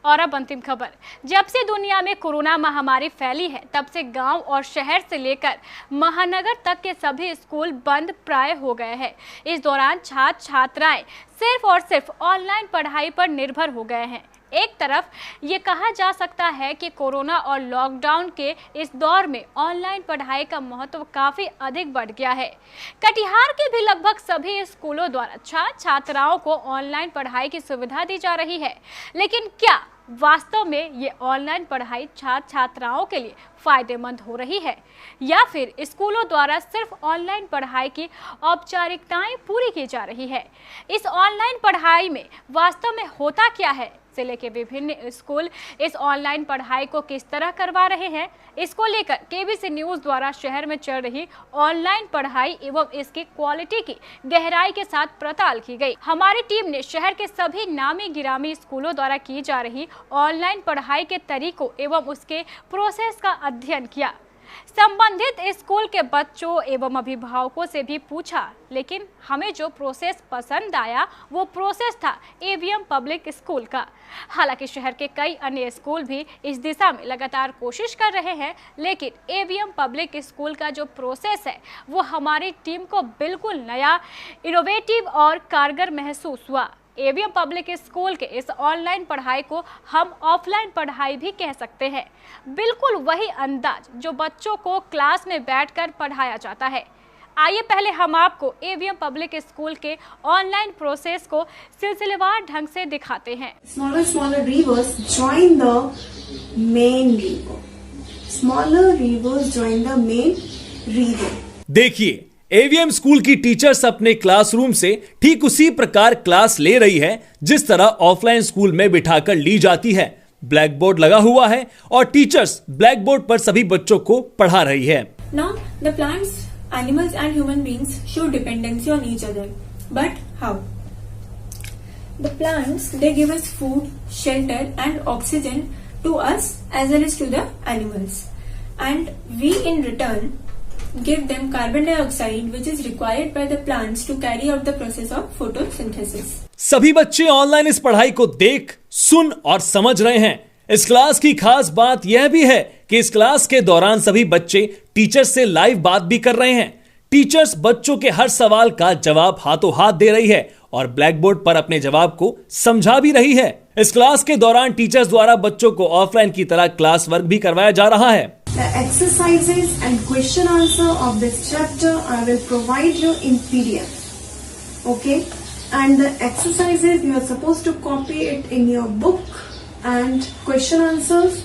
और अब अंतिम खबर। जब से दुनिया में कोरोना महामारी फैली है, तब से गांव और शहर से लेकर महानगर तक के सभी स्कूल बंद प्राय हो गए हैं। इस दौरान छात्र छात्राएं सिर्फ और सिर्फ ऑनलाइन पढ़ाई पर निर्भर हो गए हैं। एक तरफ ये कहा जा सकता है कि कोरोना और लॉकडाउन के इस दौर में ऑनलाइन पढ़ाई का महत्व काफ़ी अधिक बढ़ गया है। कटिहार के भी लगभग सभी स्कूलों द्वारा छात्र छात्राओं को ऑनलाइन पढ़ाई की सुविधा दी जा रही है, लेकिन क्या वास्तव में ये ऑनलाइन पढ़ाई छात्र छात्राओं के लिए फायदेमंद हो रही है, या फिर स्कूलों द्वारा सिर्फ ऑनलाइन पढ़ाई की औपचारिकताएं पूरी की जा रही है? इस ऑनलाइन पढ़ाई में वास्तव में होता क्या है? जिले के विभिन्न स्कूल इस ऑनलाइन पढ़ाई को किस तरह करवा रहे हैं, इसको लेकर केबीसी न्यूज द्वारा शहर में चल रही ऑनलाइन पढ़ाई एवं इसकी क्वालिटी की गहराई के साथ पड़ताल की गई। हमारी टीम ने शहर के सभी नामी गिरामी स्कूलों द्वारा की जा रही ऑनलाइन पढ़ाई के तरीकों एवं उसके प्रोसेस का अध्ययन किया। संबंधित स्कूल के बच्चों एवं अभिभावकों से भी पूछा, लेकिन हमें जो प्रोसेस पसंद आया वो प्रोसेस था एवीएम पब्लिक स्कूल का। हालांकि शहर के कई अन्य स्कूल भी इस दिशा में लगातार कोशिश कर रहे हैं, लेकिन एवीएम पब्लिक स्कूल का जो प्रोसेस है वो हमारी टीम को बिल्कुल नया, इनोवेटिव और कारगर महसूस हुआ। एवीएम पब्लिक स्कूल के इस ऑनलाइन पढ़ाई को हम ऑफलाइन पढ़ाई भी कह सकते हैं। बिल्कुल वही अंदाज जो बच्चों को क्लास में बैठकर पढ़ाया जाता है। आइए पहले हम आपको एवीएम पब्लिक स्कूल के ऑनलाइन प्रोसेस को सिलसिलेवार ढंग से दिखाते हैं। Smaller rivers join the main river. Smaller rivers join the main river. देखिए, एवीएम स्कूल की टीचर्स अपने क्लासरूम से ठीक उसी प्रकार क्लास ले रही है जिस तरह ऑफलाइन स्कूल में बिठाकर ली जाती है। ब्लैक बोर्ड लगा हुआ है और टीचर्स ब्लैक बोर्ड पर सभी बच्चों को पढ़ा रही है। Now the plants, animals and human beings show dependency on each other. But how? The plants, they give us food, shelter and oxygen to us as well as to the animals. And we in return give them carbon dioxide which is required by the plants to carry out the process of photosynthesis. सभी बच्चे online इस पढ़ाई को देख, सुन और समझ रहे हैं। इस क्लास की खास बात यह भी है कि इस क्लास के दौरान सभी बच्चे टीचर्स से लाइव बात भी कर रहे हैं। टीचर्स बच्चों के हर सवाल का जवाब हाथों हाथ दे रही है और ब्लैक बोर्ड पर अपने जवाब को समझा भी रही है। इस क्लास के दौरान टीचर्स द्वारा बच्चों को ऑफलाइन की तरह क्लास वर्क भी करवाया जा रहा है। The exercises and question answer of this chapter I will provide you in PDF. Okay? And the exercises you are supposed to copy it in your book, and question answers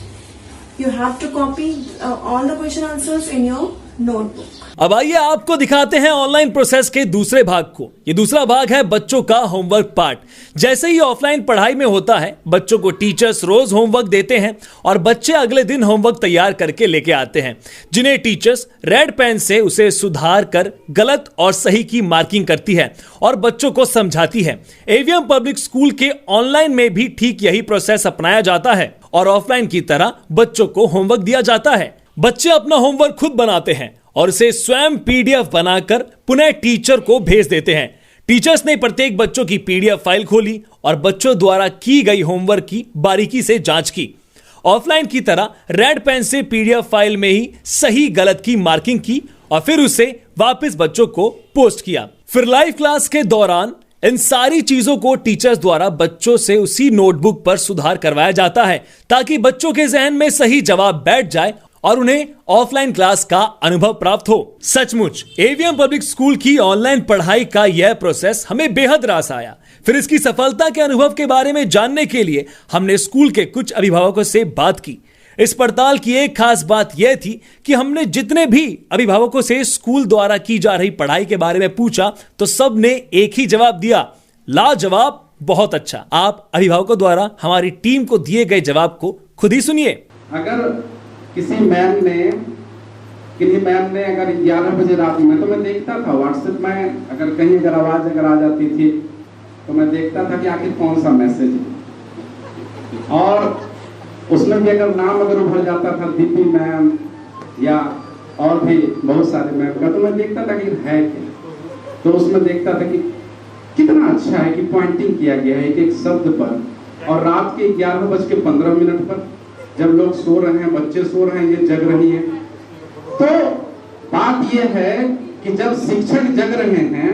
you have to copy all the question answers in your notebook. अब आइए आपको दिखाते हैं online process के दूसरे भाग को। ये दूसरा भाग है बच्चों का होमवर्क पार्ट। जैसे ही ऑफलाइन पढ़ाई में होता है, बच्चों को टीचर्स रोज होमवर्क देते हैं और बच्चे अगले दिन होमवर्क तैयार करके लेके आते हैं, जिन्हें टीचर्स रेड पेन से उसे सुधार कर गलत और सही की मार्किंग करती है और बच्चों को समझाती है। एवीएम पब्लिक स्कूल के ऑनलाइन में भी ठीक यही प्रोसेस अपनाया जाता है और ऑफलाइन की तरह बच्चों को होमवर्क दिया जाता है। बच्चे अपना होमवर्क खुद बनाते हैं और इसे स्वयं पीडीएफ बनाकर पुनः टीचर को भेज देते हैं। टीचर्स ने प्रत्येक बच्चों की पीडीएफ फाइल खोली और बच्चों द्वारा की गई होमवर्क की बारीकी से जांच की। ऑफलाइन की तरह रेड पेन से पीडीएफ फाइल में ही सही गलत की मार्किंग की और फिर उसे वापस बच्चों को पोस्ट किया। फिर लाइव क्लास के दौरान इन सारी चीजों को टीचर्स द्वारा बच्चों से उसी नोटबुक पर सुधार करवाया जाता है ताकि बच्चों के जहन में सही जवाब बैठ जाए और उन्हें ऑफलाइन क्लास का अनुभव प्राप्त हो। सचमुच एवीएम पब्लिक स्कूल की ऑनलाइन पढ़ाई का यह प्रोसेस हमें बेहद रास आया। फिर इसकी सफलता के अनुभव के बारे में जानने के लिए हमने स्कूल के कुछ अभिभावकों से बात की। इस पड़ताल की एक खास बात यह थी कि हमने जितने भी अभिभावकों से स्कूल द्वारा की जा रही पढ़ाई के बारे में पूछा तो सब ने एक ही जवाब दिया, लाजवाब, बहुत अच्छा। आप अभिभावकों द्वारा हमारी टीम को दिए गए जवाब को खुद ही सुनिए। अगर किसी मैम ने अगर 11 बजे रात में, तो मैं देखता था व्हाट्सएप में अगर कहीं अगर आवाज आ जाती थी तो मैं देखता था कि आखिर कौन सा मैसेज है, और उसमें भी अगर नाम अगर उभर जाता था दीपी मैम या और भी बहुत सारे मैम का, तो मैं देखता था कि है क्या, तो उसमें देखता था कि कितना अच्छा है कि पॉइंटिंग किया गया है एक एक शब्द पर और रात के 11:15 पर जब लोग सो रहे हैं, बच्चे सो रहे हैं, ये जग रही हैं। तो बात यह है कि जब शिक्षक जग रहे हैं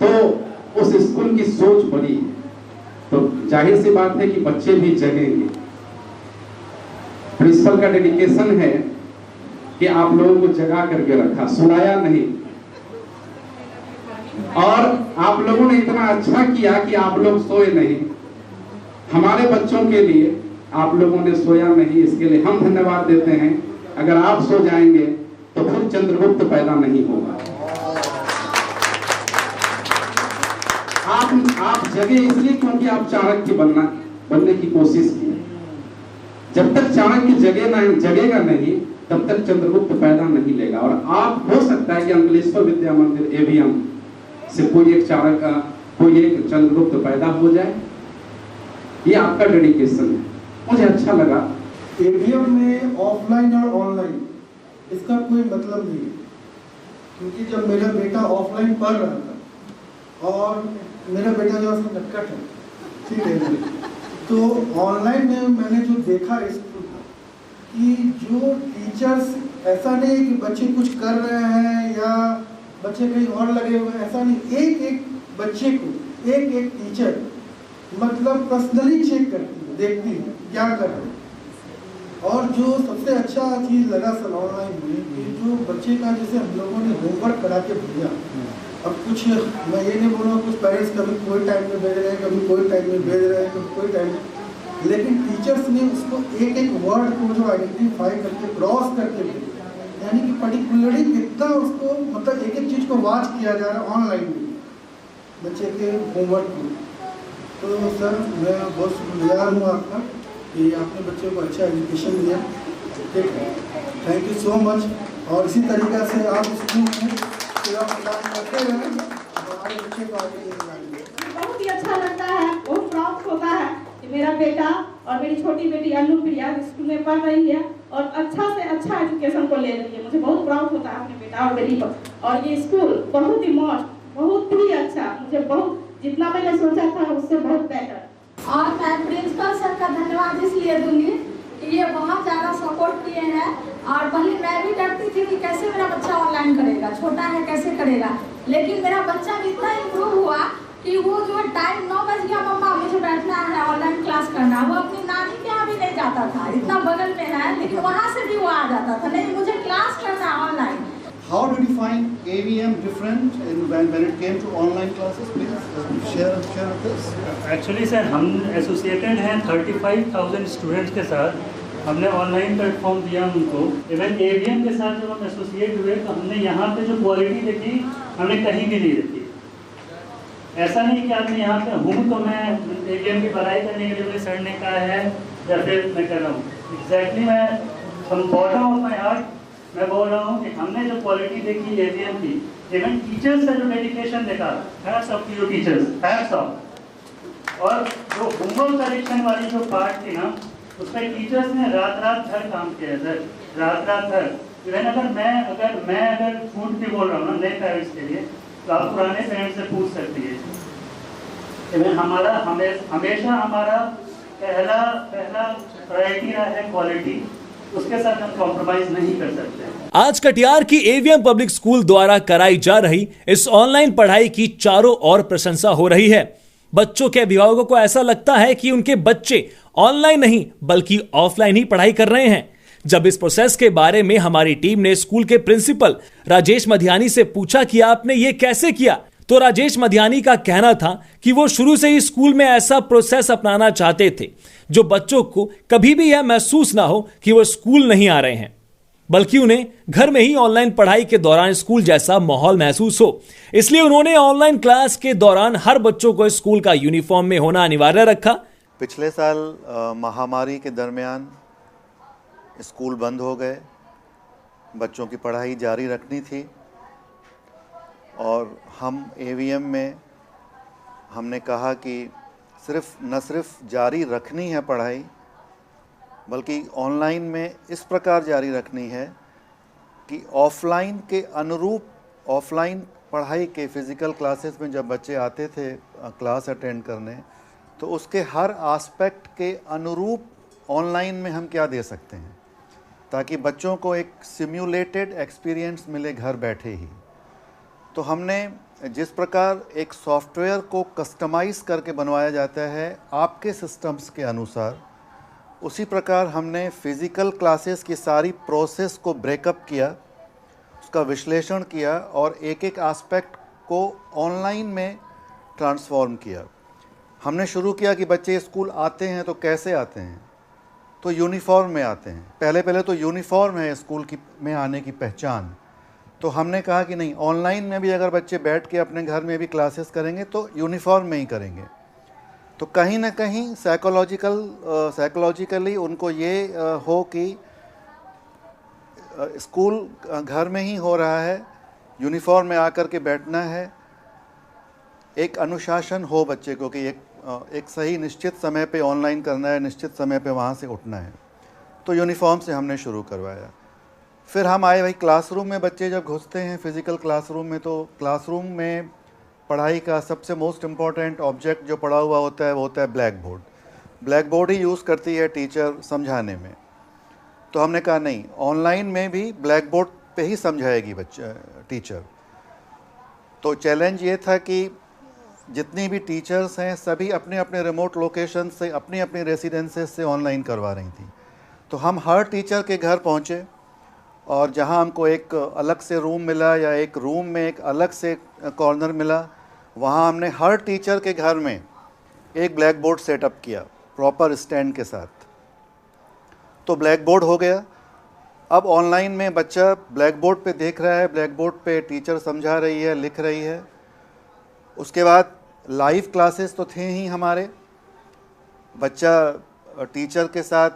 तो उस स्कूल की सोच बड़ी है, तो जाहिर सी बात है कि बच्चे भी जगेंगे। प्रिंसिपल का डेडिकेशन है कि आप लोगों को जगा करके रखा, सुलाया नहीं। और आप लोगों ने इतना अच्छा किया कि आप लोग सोए नहीं। हमारे बच्चों के लिए आप लोगों ने सोया नहीं, इसके लिए हम धन्यवाद देते हैं। अगर आप सो जाएंगे तो फिर चंद्रगुप्त पैदा नहीं होगा। आप जगे इसलिए क्योंकि आप चाणक्य बनने की कोशिश की। जब तक चाणक्य जगेगा नहीं तब तक चंद्रगुप्त पैदा नहीं लेगा। और आप हो सकता है कि अंकलेश्वर विद्या मंदिर एवीएम से कोई एक चाणक्य, कोई एक चंद्रगुप्त पैदा हो जाए। ये आपका डेडिकेशन है, मुझे अच्छा लगा। एवीएम में ऑफलाइन और ऑनलाइन इसका कोई मतलब नहीं है, क्योंकि जब मेरा बेटा ऑफलाइन पढ़ रहा था, और मेरा बेटा जो है नटखट है, ठीक है, तो ऑनलाइन में मैंने जो देखा स्कूल कि जो टीचर्स, ऐसा नहीं कि बच्चे कुछ कर रहे हैं या बच्चे कहीं और लगे हुए हैं, ऐसा नहीं, एक एक बच्चे को एक एक टीचर मतलब पर्सनली चेक करती है, देखती है क्या कर रहे हैं। और जो सबसे अच्छा चीज़ लगा सर ऑनलाइन में कि जो बच्चे का जैसे हम लोगों ने होमवर्क करा के भेजा, अब कुछ मैं ये नहीं बोल रहा, कुछ पेरेंट्स कभी कोई टाइम में भेज रहे हैं, कभी कोई टाइम में भेज रहे हैं, कभी कोई टाइम में, लेकिन टीचर्स ने उसको एक एक वर्ड को जो आइडेंटिफाई करके क्रॉस करके भेजा, यानी कि पर्टिकुलरली कितना उसको मतलब एक एक चीज़ को वॉच किया जा रहा है ऑनलाइन में बच्चे के होमवर्क में। तो सर मैं बहुत शुक्रगुजार हूँ आपका कि आपने बच्चों को अच्छा एजुकेशन दिया, ठीक है, थैंक यू सो मच। और इसी तरीके से आप स्कूल में सेवा प्रदान करते रहें, हमारे बच्चे को आगे लेके जाएंगे। बहुत ही अच्छा लगता है, बहुत प्राउड होता है कि मेरा बेटा और मेरी छोटी बेटी अनुप्रिया स्कूल में पढ़ रही है और अच्छा से अच्छा एजुकेशन को ले रही है। मुझे बहुत प्राउड होता है अपने बेटा और बेटी पर। और ये स्कूल बहुत ही मस्त, बहुत ही अच्छा, मुझे बहुत जितना मैंने सोचा था उससे बहुत बेटर। और मैं प्रिंसिपल सर का धन्यवाद इसलिए दूंगी कि ये बहुत ज़्यादा सपोर्ट किए हैं। और पहले मैं भी डरती थी कि कैसे मेरा बच्चा ऑनलाइन करेगा, छोटा है कैसे करेगा, लेकिन मेरा बच्चा इतना इम्प्रूव हुआ कि वो जो टाइम 9 बज गया, मम्मा मुझे बैठना है ऑनलाइन क्लास करना, वो अपनी नानी के यहाँ भी नहीं जाता था, इतना बगल में है, लेकिन वहाँ से भी वो आ जाता था, नहीं मुझे क्लास करना है online. How did you find AVM different when it came to online classes? Please share this. Actually sir हम एसोसिएटेड हैं 35,000 स्टूडेंट्स के साथ, हमने ऑनलाइन प्लेटफॉर्म दिया उनको। इवन AVM के साथ जब हम एसोसिएट हुए तो हमने यहाँ पे जो क्वालिटी देखी हमने कहीं भी नहीं देखी। ऐसा नहीं कि आपने यहाँ पे हूँ तो मैं AVM की पढ़ाई करने के लिए मुझे सर ने कहा है या फिर मैं कर रहा हूँ। एग्जैक्टली मैं from bottom of my heart मैं बोल रहा हूँ कि हमने जो क्वालिटी देखी AVM की, इवन टीचर्स का जो डेडिकेशन देखा, hats off to teachers, hats off. और जो होमवर्क करेक्शन वाली जो पार्ट थी ना, उस पर टीचर्स ने रात भर काम किया सर, रात भर। इवन अगर मैं झूठ भी बोल रहा हूँ ना नए पेरेंट्स के लिए, तो आप पुराने पेरेंट्स से पूछ सकती है। इवन हमेशा हमारा पहला प्रायोरिटी रहा है क्वालिटी, उसके साथ हम कॉम्प्रोमाइज नहीं कर सकते। आज कटिहार की एवीएम पब्लिक स्कूल द्वारा कराई जा रही इस ऑनलाइन पढ़ाई की चारों ओर प्रशंसा हो रही है। बच्चों के अभिभावकों को ऐसा लगता है कि उनके बच्चे ऑनलाइन नहीं बल्कि ऑफलाइन ही पढ़ाई कर रहे हैं। जब इस प्रोसेस के बारे में हमारी टीम ने स्कूल के प्रिंसिपल राजेश मधियानी से पूछा कि आपने ये कैसे किया, तो राजेश मधियानी का कहना था कि वो शुरू से ही स्कूल में ऐसा प्रोसेस अपनाना चाहते थे जो बच्चों को कभी भी यह महसूस ना हो कि वो स्कूल नहीं आ रहे हैं, बल्कि उन्हें घर में ही ऑनलाइन पढ़ाई के दौरान स्कूल जैसा माहौल महसूस हो। इसलिए उन्होंने ऑनलाइन क्लास के दौरान हर बच्चों को स्कूल का यूनिफॉर्म में होना अनिवार्य रखा। पिछले साल महामारी के दरमियान स्कूल बंद हो गए, बच्चों की पढ़ाई जारी रखनी थी और हम AVM में हमने कहा कि न सिर्फ जारी रखनी है पढ़ाई, बल्कि ऑनलाइन में इस प्रकार जारी रखनी है कि ऑफलाइन के अनुरूप ऑफलाइन पढ़ाई के फिज़िकल क्लासेस में जब बच्चे आते थे क्लास अटेंड करने, तो तो उसके हर एस्पेक्ट के अनुरूप ऑनलाइन में हम क्या दे सकते हैं ताकि बच्चों को एक सिम्युलेटेड एक्सपीरियंस मिले घर बैठे ही। तो हमने जिस प्रकार एक सॉफ्टवेयर को कस्टमाइज़ करके बनवाया जाता है आपके सिस्टम्स के अनुसार, उसी प्रकार हमने फ़िज़िकल क्लासेस की सारी प्रोसेस को ब्रेकअप किया, उसका विश्लेषण किया और एक एक एस्पेक्ट को ऑनलाइन में ट्रांसफॉर्म किया। हमने शुरू किया कि बच्चे स्कूल आते हैं तो कैसे आते हैं, तो यूनिफॉर्म में आते हैं। पहले तो यूनिफॉर्म है स्कूल की में आने की पहचान। तो हमने कहा कि नहीं, ऑनलाइन में भी अगर बच्चे बैठ के अपने घर में भी क्लासेस करेंगे तो यूनिफॉर्म में ही करेंगे। तो कहीं ना कहीं साइकोलॉजिकली उनको ये हो कि स्कूल घर में ही हो रहा है, यूनिफॉर्म में आकर के बैठना है, एक अनुशासन हो बच्चे को कि एक सही निश्चित समय पे ऑनलाइन करना है, निश्चित समय पे वहाँ से उठना है। तो यूनिफॉर्म से हमने शुरू करवाया। फिर हम आए भाई क्लासरूम में। बच्चे जब घुसते हैं फिज़िकल क्लासरूम में, तो क्लासरूम में पढ़ाई का सबसे मोस्ट इम्पॉर्टेंट ऑब्जेक्ट जो पड़ा हुआ होता है वो होता है ब्लैक बोर्ड। ब्लैक बोर्ड ही यूज़ करती है टीचर समझाने में। तो हमने कहा नहीं, ऑनलाइन में भी ब्लैक बोर्ड पे ही समझाएगी टीचर। तो चैलेंज ये था कि जितनी भी टीचर्स हैं सभी अपने अपने रिमोट लोकेशन से, अपनी अपनी रेसिडेंसेस से ऑनलाइन करवा रही थी। तो हम हर टीचर के घर पहुँचे और जहाँ हमको एक अलग से रूम मिला या एक रूम में एक अलग से कॉर्नर मिला, वहाँ हमने हर टीचर के घर में एक ब्लैक बोर्ड सेटअप किया प्रॉपर स्टैंड के साथ। तो ब्लैक बोर्ड हो गया। अब ऑनलाइन में बच्चा ब्लैक बोर्ड पे देख रहा है, ब्लैक बोर्ड पे टीचर समझा रही है, लिख रही है। उसके बाद लाइव क्लासेस तो थे ही हमारे। बच्चा टीचर के साथ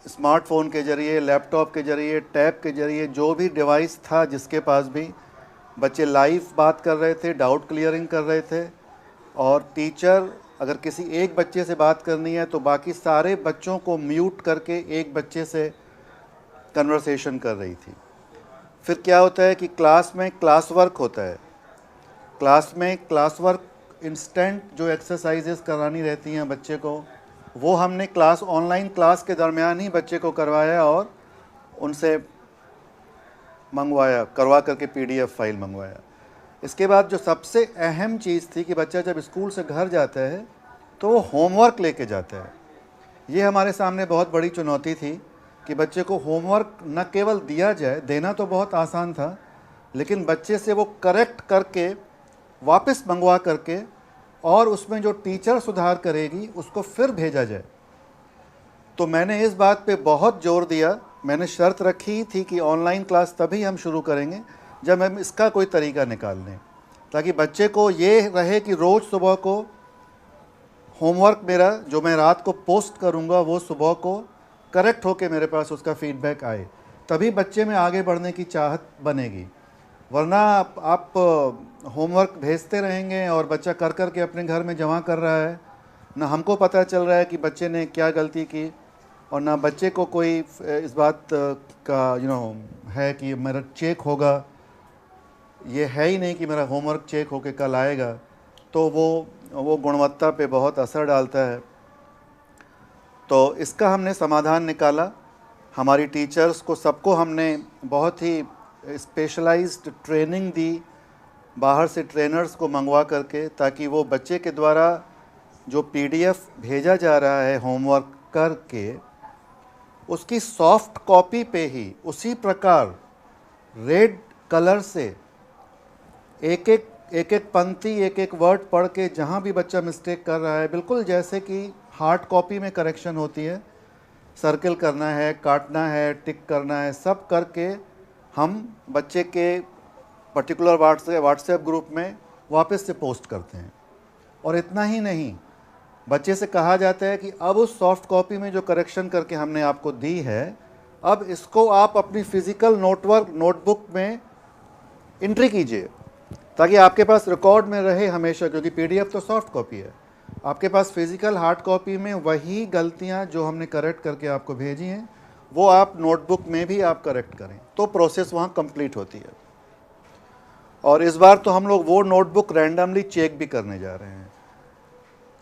स्मार्टफ़ोन के ज़रिए, लैपटॉप के ज़रिए, टैब के ज़रिए, जो भी डिवाइस था जिसके पास भी, बच्चे लाइव बात कर रहे थे, डाउट क्लियरिंग कर रहे थे। और टीचर अगर किसी एक बच्चे से बात करनी है तो बाकी सारे बच्चों को म्यूट करके एक बच्चे से कन्वर्सेशन कर रही थी। फिर क्या होता है कि क्लास में क्लास वर्क होता है। क्लास में क्लास वर्क इंस्टेंट जो एक्सरसाइजेस करानी रहती हैं बच्चे को, वो हमने ऑनलाइन क्लास के दरमियान ही बच्चे को करवाया और उनसे करवा करके PDF फाइल मंगवाया। इसके बाद जो सबसे अहम चीज़ थी कि बच्चा जब स्कूल से घर जाता है तो वो होमवर्क लेके जाता है। ये हमारे सामने बहुत बड़ी चुनौती थी कि बच्चे को होमवर्क न केवल दिया जाए, देना तो बहुत आसान था, लेकिन बच्चे से वो करेक्ट करके वापस मंगवा करके और उसमें जो टीचर सुधार करेगी उसको फिर भेजा जाए। तो मैंने इस बात पे बहुत जोर दिया। मैंने शर्त रखी थी कि ऑनलाइन क्लास तभी हम शुरू करेंगे जब हम इसका कोई तरीका निकाल लें, ताकि बच्चे को ये रहे कि रोज़ सुबह को होमवर्क मेरा जो मैं रात को पोस्ट करूँगा वो सुबह को करेक्ट होके मेरे पास उसका फीडबैक आए, तभी बच्चे में आगे बढ़ने की चाहत बनेगी। वरना आप होमवर्क भेजते रहेंगे और बच्चा कर कर के अपने घर में जमा कर रहा है, ना हमको पता चल रहा है कि बच्चे ने क्या गलती की, और ना बच्चे को कोई इस बात का है कि मेरा चेक होगा। ये है ही नहीं कि मेरा होमवर्क चेक होके कल आएगा, तो वो गुणवत्ता पे बहुत असर डालता है। तो इसका हमने समाधान निकाला। हमारी टीचर्स को सबको हमने बहुत ही स्पेशलाइज्ड ट्रेनिंग दी, बाहर से ट्रेनर्स को मंगवा करके, ताकि वो बच्चे के द्वारा जो PDF भेजा जा रहा है होमवर्क करके, उसकी सॉफ्ट कॉपी पे ही उसी प्रकार रेड कलर से एक एक पंक्ति, एक एक वर्ड पढ़ के जहाँ भी बच्चा मिस्टेक कर रहा है, बिल्कुल जैसे कि हार्ड कॉपी में करेक्शन होती है, सर्किल करना है, काटना है, टिक करना है, सब करके हम बच्चे के पर्टिकुलर व्हाट्सएप ग्रुप में वापस से पोस्ट करते हैं। और इतना ही नहीं, बच्चे से कहा जाता है कि अब उस सॉफ्ट कॉपी में जो करेक्शन करके हमने आपको दी है, अब इसको आप अपनी फिज़िकल नोटबुक में एंट्री कीजिए, ताकि आपके पास रिकॉर्ड में रहे हमेशा, क्योंकि PDF तो सॉफ्ट कॉपी है। आपके पास फिज़िकल हार्ड कॉपी में वही गलतियां जो हमने करेक्ट करके आपको भेजी हैं, वो आप नोटबुक में भी आप करेक्ट करें, तो प्रोसेस वहाँ कंप्लीट होती है। और इस बार तो हम लोग वो नोटबुक रैंडमली चेक भी करने जा रहे हैं।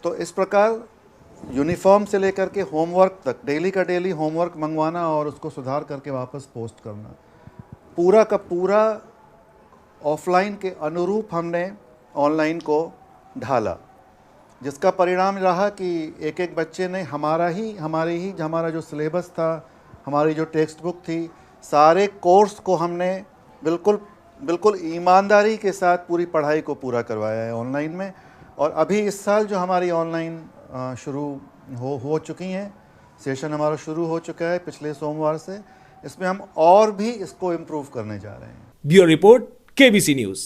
तो इस प्रकार यूनिफॉर्म से लेकर के होमवर्क तक डेली का डेली होमवर्क मंगवाना और उसको सुधार करके वापस पोस्ट करना, पूरा का पूरा ऑफलाइन के अनुरूप हमने ऑनलाइन को ढाला, जिसका परिणाम रहा कि एक एक बच्चे ने हमारा जो सिलेबस था, हमारी जो टेक्स्ट बुक थी, सारे कोर्स को हमने बिल्कुल ईमानदारी के साथ पूरी पढ़ाई को पूरा करवाया है ऑनलाइन में। और अभी इस साल जो हमारी ऑनलाइन शुरू हो चुकी हैं, सेशन हमारा शुरू हो चुका है पिछले सोमवार से, इसमें हम और भी इसको इम्प्रूव करने जा रहे हैं। Bureau report, KBC news.